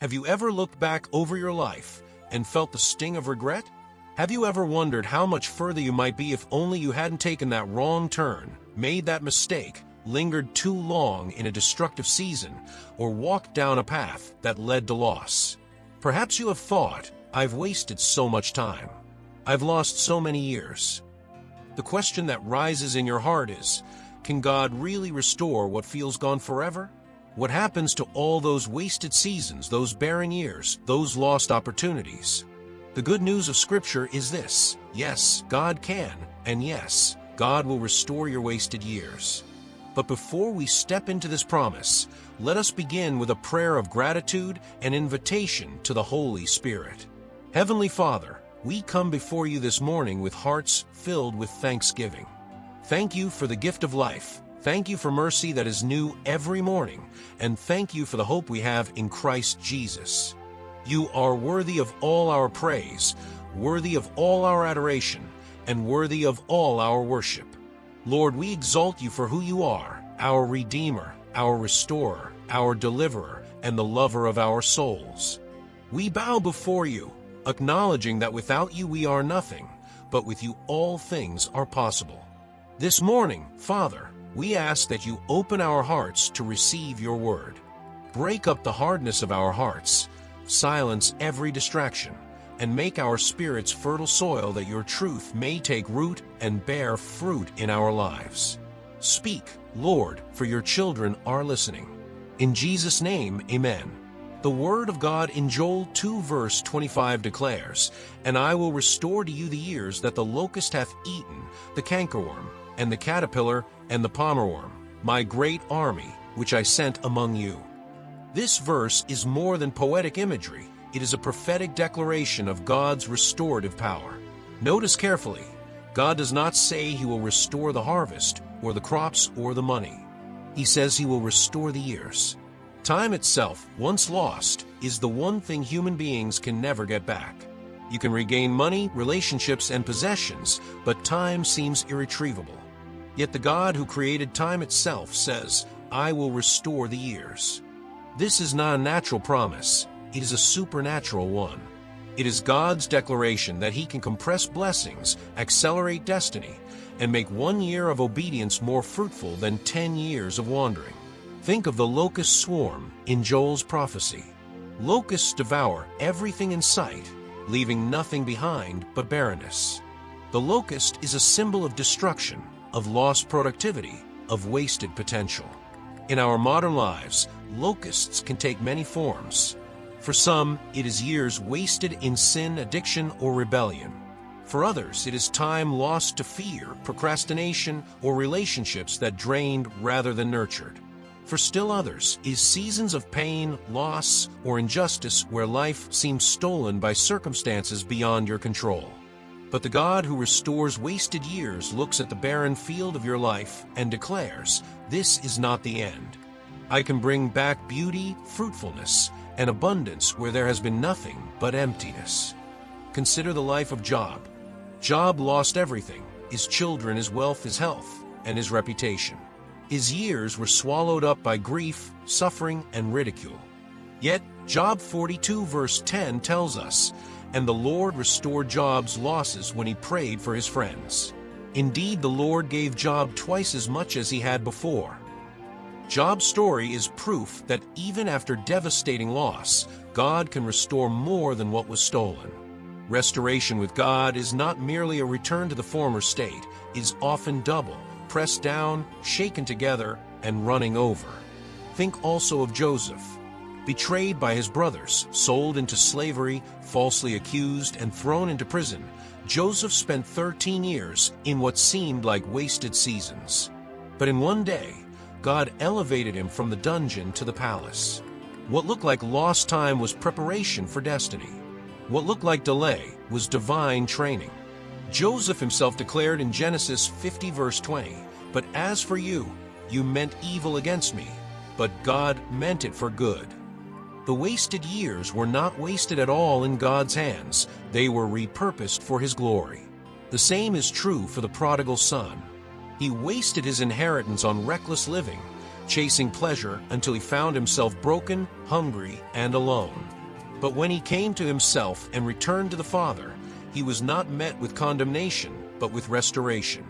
Have you ever looked back over your life and felt the sting of regret? Have you ever wondered how much further you might be if only you hadn't taken that wrong turn, made that mistake, lingered too long in a destructive season, or walked down a path that led to loss? Perhaps you have thought, I've wasted so much time. I've lost so many years. The question that rises in your heart is, can God really restore what feels gone forever? What happens to all those wasted seasons, those barren years, those lost opportunities? The good news of Scripture is this: yes, God can, and yes, God will restore your wasted years. But before we step into this promise, let us begin with a prayer of gratitude and invitation to the Holy Spirit. Heavenly Father, we come before you this morning with hearts filled with thanksgiving. Thank you for the gift of life. Thank you for mercy that is new every morning, and thank you for the hope we have in Christ Jesus. You are worthy of all our praise, worthy of all our adoration, and worthy of all our worship. Lord, we exalt you for who you are, our Redeemer, our Restorer, our Deliverer, and the lover of our souls. We bow before you, acknowledging that without you we are nothing, but with you all things are possible. This morning, Father, we ask that you open our hearts to receive your word. Break up the hardness of our hearts, silence every distraction, and make our spirits fertile soil that your truth may take root and bear fruit in our lives. Speak, Lord, for your children are listening. In Jesus' name, amen. The word of God in Joel 2 verse 25 declares, "And I will restore to you the years that the locust hath eaten, the cankerworm, and the caterpillar, and the palmerworm, my great army, which I sent among you." This verse is more than poetic imagery. It is a prophetic declaration of God's restorative power. Notice carefully, God does not say he will restore the harvest, or the crops, or the money. He says he will restore the years. Time itself, once lost, is the one thing human beings can never get back. You can regain money, relationships, and possessions, but time seems irretrievable. Yet the God who created time itself says, "I will restore the years." This is not a natural promise. It is a supernatural one. It is God's declaration that he can compress blessings, accelerate destiny, and make 1 year of obedience more fruitful than 10 years of wandering. Think of the locust swarm in Joel's prophecy. Locusts devour everything in sight, leaving nothing behind but barrenness. The locust is a symbol of destruction, of lost productivity, of wasted potential. In our modern lives, locusts can take many forms. For some, it is years wasted in sin, addiction, or rebellion. For others, it is time lost to fear, procrastination, or relationships that drained rather than nurtured. For still others, it is seasons of pain, loss, or injustice where life seems stolen by circumstances beyond your control. But the God who restores wasted years looks at the barren field of your life and declares, "This is not the end. I can bring back beauty, fruitfulness, and abundance where there has been nothing but emptiness." Consider the life of Job. Job lost everything: his children, his wealth, his health, and his reputation. His years were swallowed up by grief, suffering, and ridicule. Yet, Job 42 verse 10 tells us, "And the Lord restored Job's losses when he prayed for his friends. Indeed, the Lord gave Job twice as much as he had before." Job's story is proof that even after devastating loss, God can restore more than what was stolen. Restoration with God is not merely a return to the former state. It is often double, pressed down, shaken together, and running over. Think also of Joseph. Betrayed by his brothers, sold into slavery, falsely accused, and thrown into prison, Joseph spent 13 years in what seemed like wasted seasons. But in one day, God elevated him from the dungeon to the palace. What looked like lost time was preparation for destiny. What looked like delay was divine training. Joseph himself declared in Genesis 50 verse 20, "But as for you, you meant evil against me, but God meant it for good." The wasted years were not wasted at all in God's hands. They were repurposed for his glory. The same is true for the prodigal son. He wasted his inheritance on reckless living, chasing pleasure until he found himself broken, hungry, and alone. But when he came to himself and returned to the Father, he was not met with condemnation, but with restoration.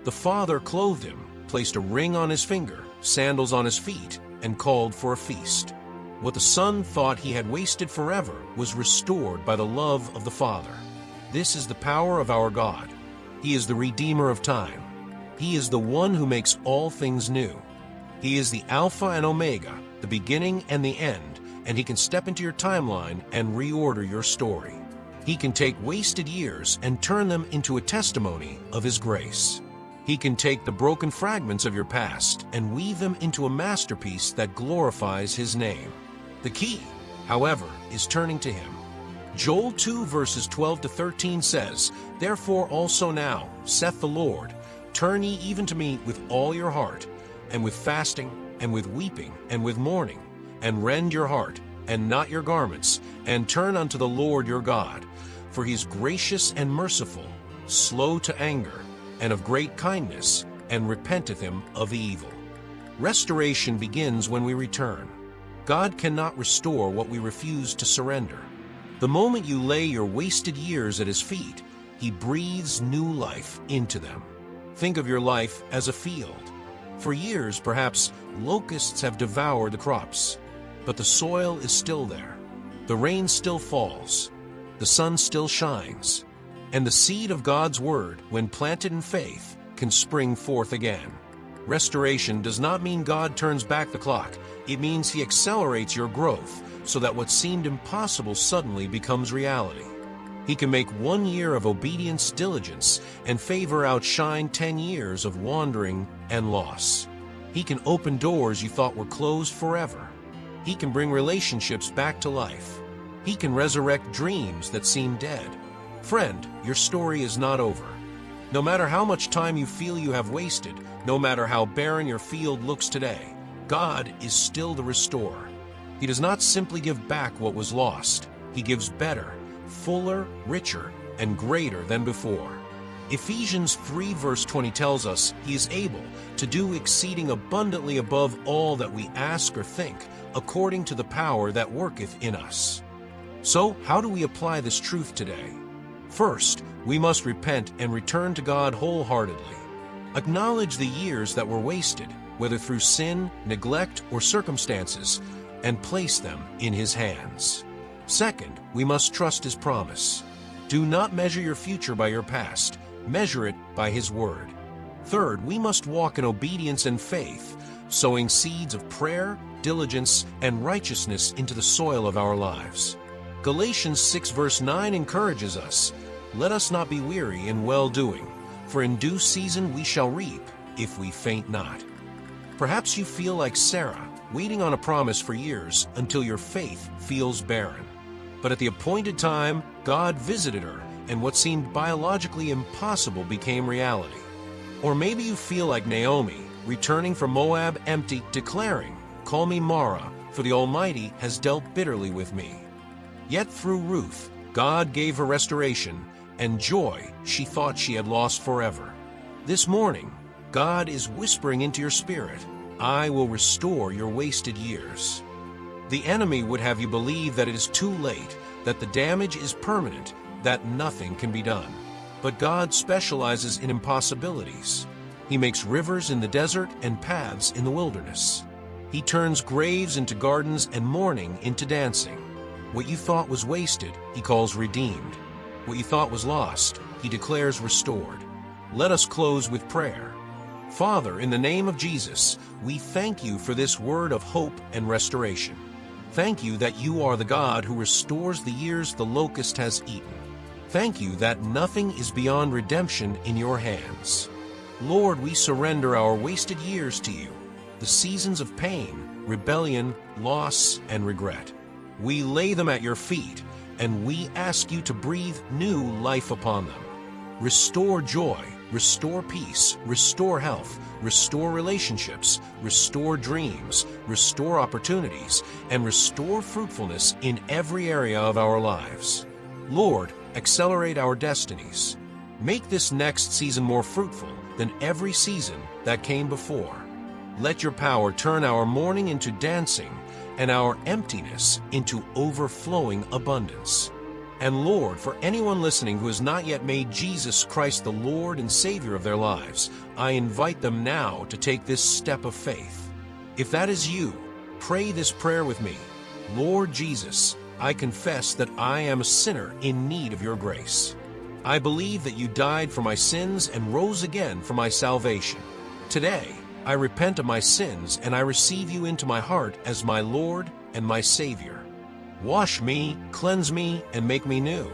The Father clothed him, placed a ring on his finger, sandals on his feet, and called for a feast. What the Son thought he had wasted forever was restored by the love of the Father. This is the power of our God. He is the Redeemer of time. He is the one who makes all things new. He is the Alpha and Omega, the beginning and the end, and he can step into your timeline and reorder your story. He can take wasted years and turn them into a testimony of his grace. He can take the broken fragments of your past and weave them into a masterpiece that glorifies his name. The key, however, is turning to him. Joel 2 verses 12 to 13 says, "Therefore also now, saith the Lord, turn ye even to me with all your heart, and with fasting, and with weeping, and with mourning, and rend your heart, and not your garments, and turn unto the Lord your God. For he is gracious and merciful, slow to anger, and of great kindness, and repenteth him of the evil." Restoration begins when we return. God cannot restore what we refuse to surrender. The moment you lay your wasted years at his feet, he breathes new life into them. Think of your life as a field. For years, perhaps, locusts have devoured the crops, but the soil is still there. The rain still falls. The sun still shines. And the seed of God's word, when planted in faith, can spring forth again. Restoration does not mean God turns back the clock. It means he accelerates your growth so that what seemed impossible suddenly becomes reality. He can make 1 year of obedience, diligence, and favor outshine 10 years of wandering and loss. He can open doors you thought were closed forever. He can bring relationships back to life. He can resurrect dreams that seem dead. Friend, your story is not over. No matter how much time you feel you have wasted, no matter how barren your field looks today, God is still the restorer. He does not simply give back what was lost. He gives better, fuller, richer, and greater than before. Ephesians 3 verse 20 tells us he is able to do exceeding abundantly above all that we ask or think, according to the power that worketh in us. So, how do we apply this truth today? First, we must repent and return to God wholeheartedly. Acknowledge the years that were wasted, whether through sin, neglect, or circumstances, and place them in his hands. Second, we must trust his promise. Do not measure your future by your past. Measure it by his word. Third, we must walk in obedience and faith, sowing seeds of prayer, diligence, and righteousness into the soil of our lives. Galatians 6 verse 9 encourages us, "Let us not be weary in well-doing, for in due season we shall reap, if we faint not." Perhaps you feel like Sarah, waiting on a promise for years until your faith feels barren. But at the appointed time, God visited her, and what seemed biologically impossible became reality. Or maybe you feel like Naomi, returning from Moab empty, declaring, "Call me Mara, for the Almighty has dealt bitterly with me." Yet through Ruth, God gave her restoration and joy she thought she had lost forever. This morning, God is whispering into your spirit, "I will restore your wasted years." The enemy would have you believe that it is too late, that the damage is permanent, that nothing can be done. But God specializes in impossibilities. He makes rivers in the desert and paths in the wilderness. He turns graves into gardens and mourning into dancing. What you thought was wasted, he calls redeemed. What you thought was lost, he declares restored. Let us close with prayer. Father, in the name of Jesus, we thank you for this word of hope and restoration. Thank you that you are the God who restores the years the locust has eaten. Thank you that nothing is beyond redemption in your hands. Lord, we surrender our wasted years to you, the seasons of pain, rebellion, loss, and regret. We lay them at your feet, and we ask you to breathe new life upon them. Restore joy, restore peace, restore health, restore relationships, restore dreams, restore opportunities, and restore fruitfulness in every area of our lives. Lord, accelerate our destinies. Make this next season more fruitful than every season that came before. Let your power turn our mourning into dancing and our emptiness into overflowing abundance. And Lord, for anyone listening who has not yet made Jesus Christ the Lord and Savior of their lives, I invite them now to take this step of faith. If that is you, pray this prayer with me. Lord Jesus, I confess that I am a sinner in need of your grace. I believe that you died for my sins and rose again for my salvation. Today, I repent of my sins and I receive you into my heart as my Lord and my Savior. Wash me, cleanse me, and make me new.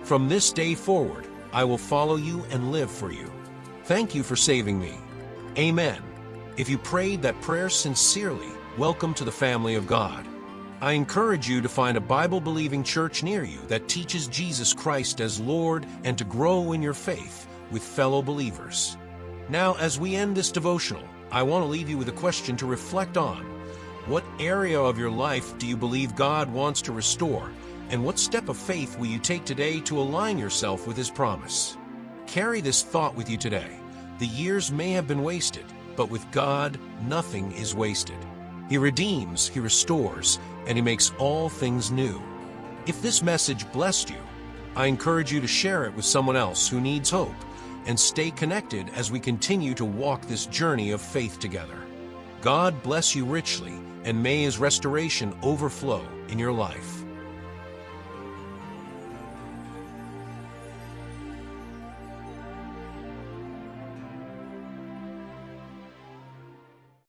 From this day forward, I will follow you and live for you. Thank you for saving me. Amen. If you prayed that prayer sincerely, welcome to the family of God. I encourage you to find a Bible-believing church near you that teaches Jesus Christ as Lord and to grow in your faith with fellow believers. Now, as we end this devotional, I want to leave you with a question to reflect on. What area of your life do you believe God wants to restore? And what step of faith will you take today to align yourself with His promise? Carry this thought with you today. The years may have been wasted, but with God, nothing is wasted. He redeems, He restores, and He makes all things new. If this message blessed you, I encourage you to share it with someone else who needs hope, and stay connected as we continue to walk this journey of faith together. God bless you richly, and may His restoration overflow in your life.